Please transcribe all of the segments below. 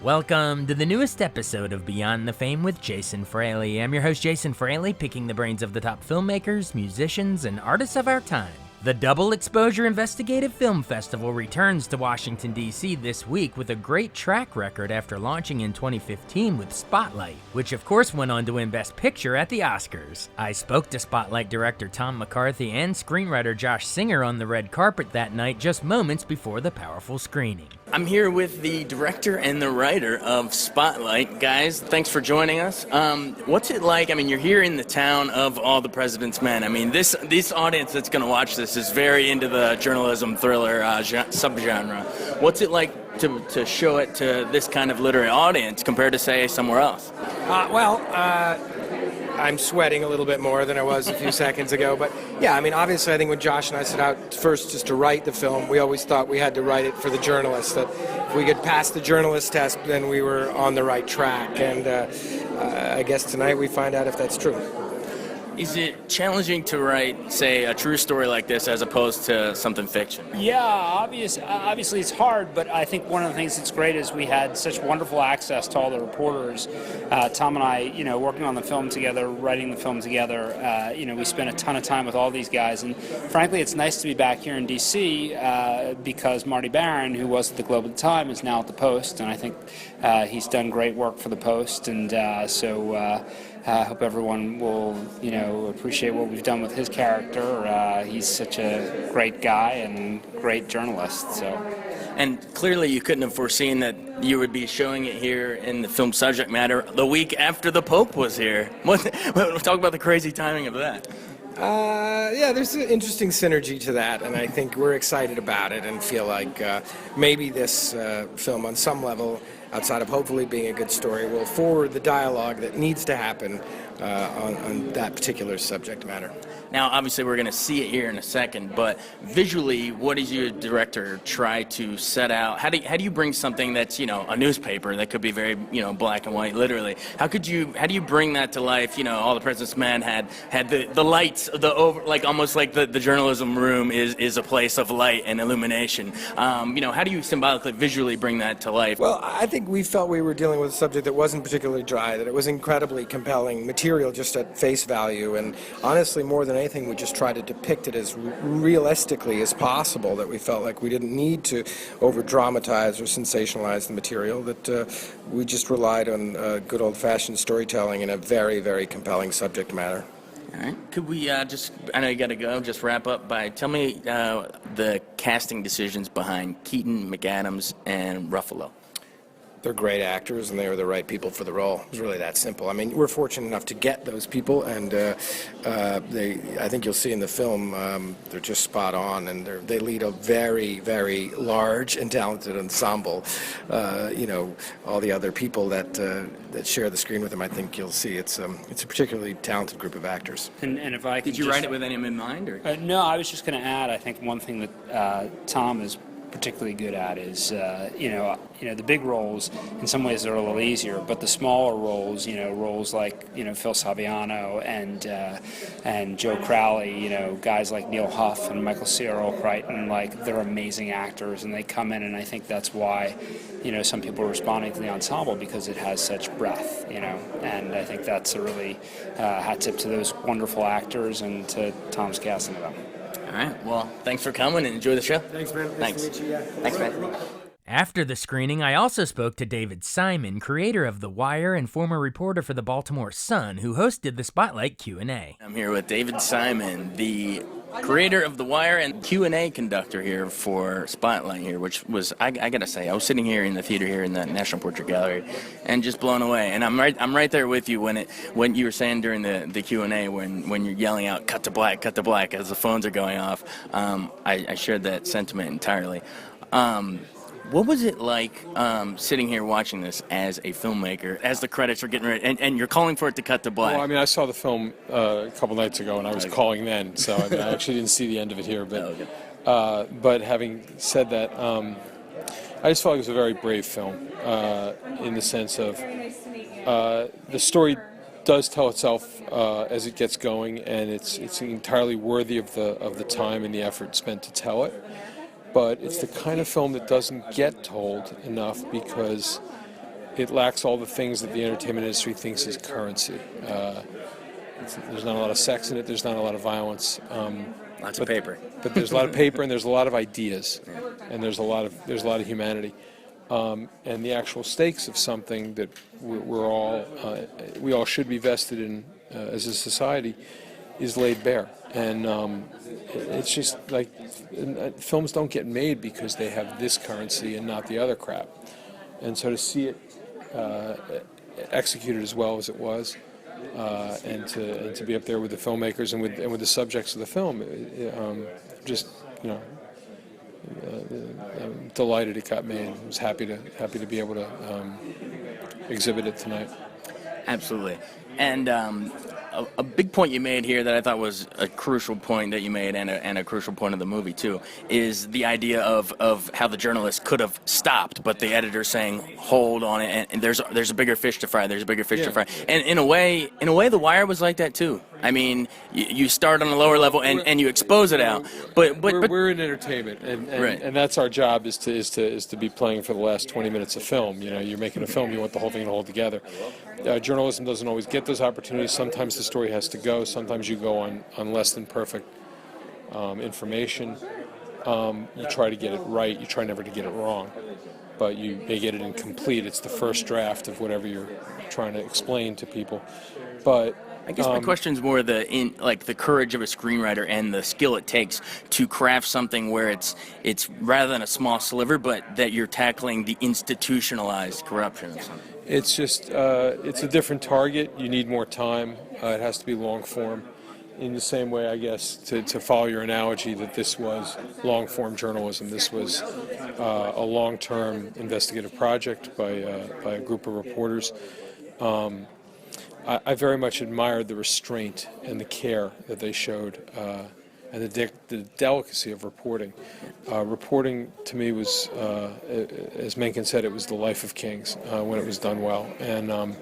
Welcome to the newest episode of Beyond the Fame with Jason Fraley. I'm your host, Jason Fraley, picking the brains of the top filmmakers, musicians, and artists of our time. The Double Exposure Investigative Film Festival returns to Washington, D.C. this week with a great track record after launching in 2015 with Spotlight, which of course went on to win Best Picture at the Oscars. I spoke to Spotlight director Tom McCarthy and screenwriter Josh Singer on the red carpet that night just moments before the powerful screening. I'm here with the director and the writer of Spotlight. Guys, thanks for joining us. What's it like? I mean, you're here in the town of all the President's Men. I mean, this audience that's going to watch this is very into the journalism thriller subgenre. What's it like to show it to this kind of literary audience compared to, say, somewhere else? I'm sweating a little bit more than I was a few seconds ago. But yeah, I mean, obviously, I think when Josh and I set out first just to write the film, we always thought we had to write it for the journalists, that if we could pass the journalist test, then we were on the right track. And I guess tonight we find out if that's true. Is it challenging to write, say, a true story like this as opposed to something fiction? Yeah, obviously it's hard, but I think one of the things that's great is we had such wonderful access to all the reporters. Tom and I, working on the film together, writing the film together, we spent a ton of time with all these guys. And frankly, it's nice to be back here in D.C. Because Marty Baron, who was at the Globe at the time, is now at the Post. And I think he's done great work for the Post. And I hope everyone will, appreciate what we've done with his character. He's such a great guy and great journalist. So, and clearly you couldn't have foreseen that you would be showing it here in the film subject matter the week after the Pope was here. Talk about the crazy timing of that. There's an interesting synergy to that, and I think we're excited about it and feel like maybe this film, on some level, outside of hopefully being a good story, will forward the dialogue that needs to happen on that particular subject matter. Now, obviously, we're going to see it here in a second, but visually, what does your director try to set out? How do you bring something that's, a newspaper that could be very, black and white, literally? How do you bring that to life? All the President's Men had the lights, almost like the journalism room is a place of light and illumination. How do you symbolically, visually bring that to life? Well, I think we felt we were dealing with a subject that wasn't particularly dry, that it was incredibly compelling material just at face value, and honestly, more than anything, we just tried to depict it as realistically as possible, that we felt like we didn't need to over-dramatize or sensationalize the material, that we just relied on good old-fashioned storytelling in a very, very compelling subject matter. All right. Could we I know you got to go, just wrap up by, tell me the casting decisions behind Keaton, McAdams, and Ruffalo. They're great actors, and they were the right people for the role. It was really that simple. I mean, we're fortunate enough to get those people, and I think you'll see in the film, they're just spot on, and they lead a very, very large and talented ensemble. All the other people that share the screen with them, I think you'll see it's a particularly talented group of actors. And if I could Did you write it with any of them in mind? Or? No, I was just going to add, I think one thing that Tom is particularly good at is, the big roles in some ways are a little easier, but the smaller roles, roles like, Phil Saviano and Joe Crowley, guys like Neil Huff and Michael C. Earl Crichton, they're amazing actors, and they come in, and I think that's why, some people are responding to the ensemble, because it has such breadth, and I think that's a really hat tip to those wonderful actors and to Tom's casting of them. All right. Well, thanks for coming and enjoy the show. Thanks, man. Thanks. Nice to meet you. Yeah. Thanks, man. After the screening, I also spoke to David Simon, creator of The Wire and former reporter for the Baltimore Sun, who hosted the Spotlight Q&A. I'm here with David Simon, the creator of The Wire and Q&A conductor here for Spotlight here, which was, I gotta say, I was sitting here in the theater here in the National Portrait Gallery and just blown away. And I'm right there with you when you were saying during the Q&A when you're yelling out cut to black as the phones are going off. I shared that sentiment entirely. What was it like sitting here watching this as a filmmaker, as the credits are getting ready, and you're calling for it to cut to black? Well, I mean, I saw the film a couple nights ago, and I was calling then, so I actually didn't see the end of it here. But having said that, I just felt it was a very brave film in the sense of the story does tell itself as it gets going, and it's entirely worthy of the time and the effort spent to tell it. But it's the kind of film that doesn't get told enough because it lacks all the things that the entertainment industry thinks is currency. There's not a lot of sex in it. There's not a lot of violence. Lots of paper. But there's a lot of paper, and there's a lot of ideas, and there's a lot of humanity, and the actual stakes of something that we all should be vested in as a society is laid bare. And it's just like films don't get made because they have this currency and not the other crap. And so to see it executed as well as it was, and to be up there with the filmmakers and with the subjects of the film, I'm delighted it got made. I was happy to be able to exhibit it tonight. Absolutely. And a big point you made here that I thought was a crucial point that you made, and a crucial point of the movie too, is the idea of how the journalist could have stopped, but the editor's saying, hold on, and there's a bigger fish to fry. There's a bigger fish to fry. And in a way, The Wire was like that too. I mean, you start on a lower level and you expose it out. But we're in entertainment, and right. And that's our job is to be playing for the last 20 minutes of film. You know, you're making a film, you want the whole thing to hold together. Journalism doesn't always get those opportunities. Sometimes the story has to go. Sometimes you go on less than perfect information. You try to get it right. You try never to get it wrong. But you may get it incomplete. It's the first draft of whatever you're trying to explain to people. But I guess my question's more the courage of a screenwriter and the skill it takes to craft something where it's rather than a small sliver, but that you're tackling the institutionalized corruption of something. It's just it's a different target. You need more time. It has to be long form. In the same way, I guess, to follow your analogy, that this was long form journalism. This was a long-term investigative project by a group of reporters. I very much admired the restraint and the care that they showed, and the delicacy of reporting. Reporting, to me, was, as Mencken said, it was the life of kings when it was done well. And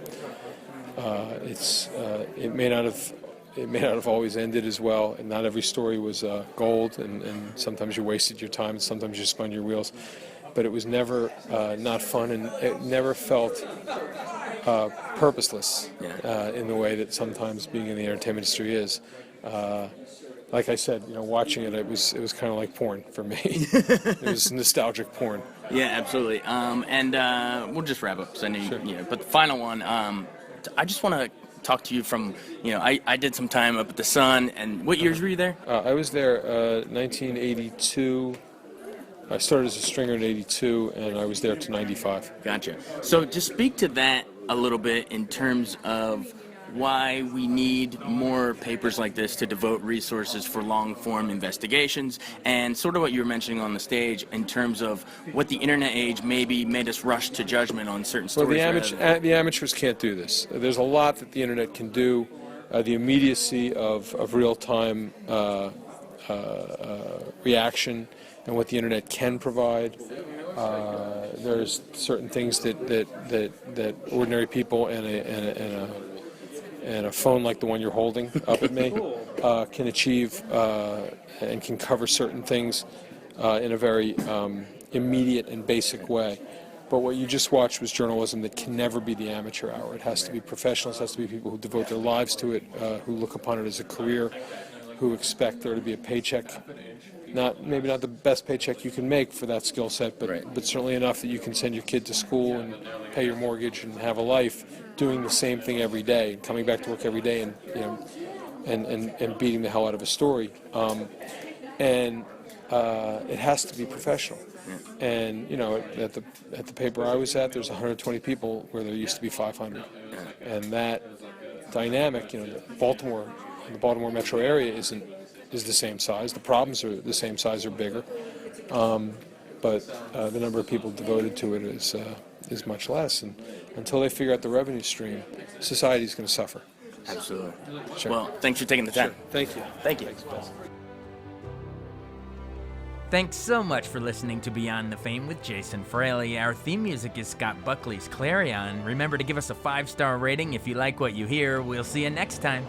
it may not have always ended as well, and not every story was gold, and sometimes you wasted your time, and sometimes you spun your wheels. But it was never not fun, and it never felt purposeless in the way that sometimes being in the entertainment industry is. Like I said, watching it was kind of like porn for me. It was nostalgic porn. Yeah, absolutely. And we'll just wrap up. So I know Sure. But the final one, I just want to talk to you from, I did some time up at the Sun, and what years were you there? I was there 1982. I started as a stringer in 82, and I was there to 95. Gotcha. So just speak to that a little bit in terms of why we need more papers like this to devote resources for long-form investigations, and sort of what you were mentioning on the stage in terms of what the internet age maybe made us rush to judgment on certain stories. Well, the amateurs can't do this. There's a lot that the internet can do. The immediacy of real-time reaction and what the internet can provide. There's certain things that ordinary people and a phone like the one you're holding up at me can achieve and can cover certain things in a very immediate and basic way. But what you just watched was journalism that can never be the amateur hour. It has to be professionals, it has to be people who devote their lives to it, who look upon it as a career, who expect there to be a paycheck. Maybe not the best paycheck you can make for that skill set, but certainly enough that you can send your kid to school and pay your mortgage and have a life doing the same thing every day, coming back to work every day and beating the hell out of a story. And it has to be professional. And at the paper I was at, there's 120 people where there used to be 500. And that dynamic, the Baltimore metro area is the same size. The problems are the same size or bigger, but the number of people devoted to it is much less. And until they figure out the revenue stream, society is going to suffer. Absolutely. Sure. Well, thanks for taking the time. Sure. Thank you. Thank you. Thanks, Thanks so much for listening to Beyond the Fame with Jason Fraley. Our theme music is Scott Buckley's Clarion. Remember to give us a 5-star rating if you like what you hear. We'll see you next time.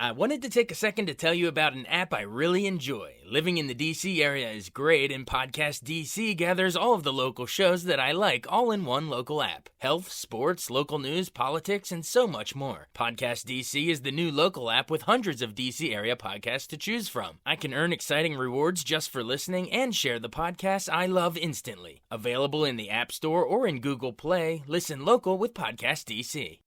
I wanted to take a second to tell you about an app I really enjoy. Living in the DC area is great, and Podcast DC gathers all of the local shows that I like all in one local app. Health, sports, local news, politics, and so much more. Podcast DC is the new local app with hundreds of DC area podcasts to choose from. I can earn exciting rewards just for listening and share the podcasts I love instantly. Available in the App Store or in Google Play, listen local with Podcast DC.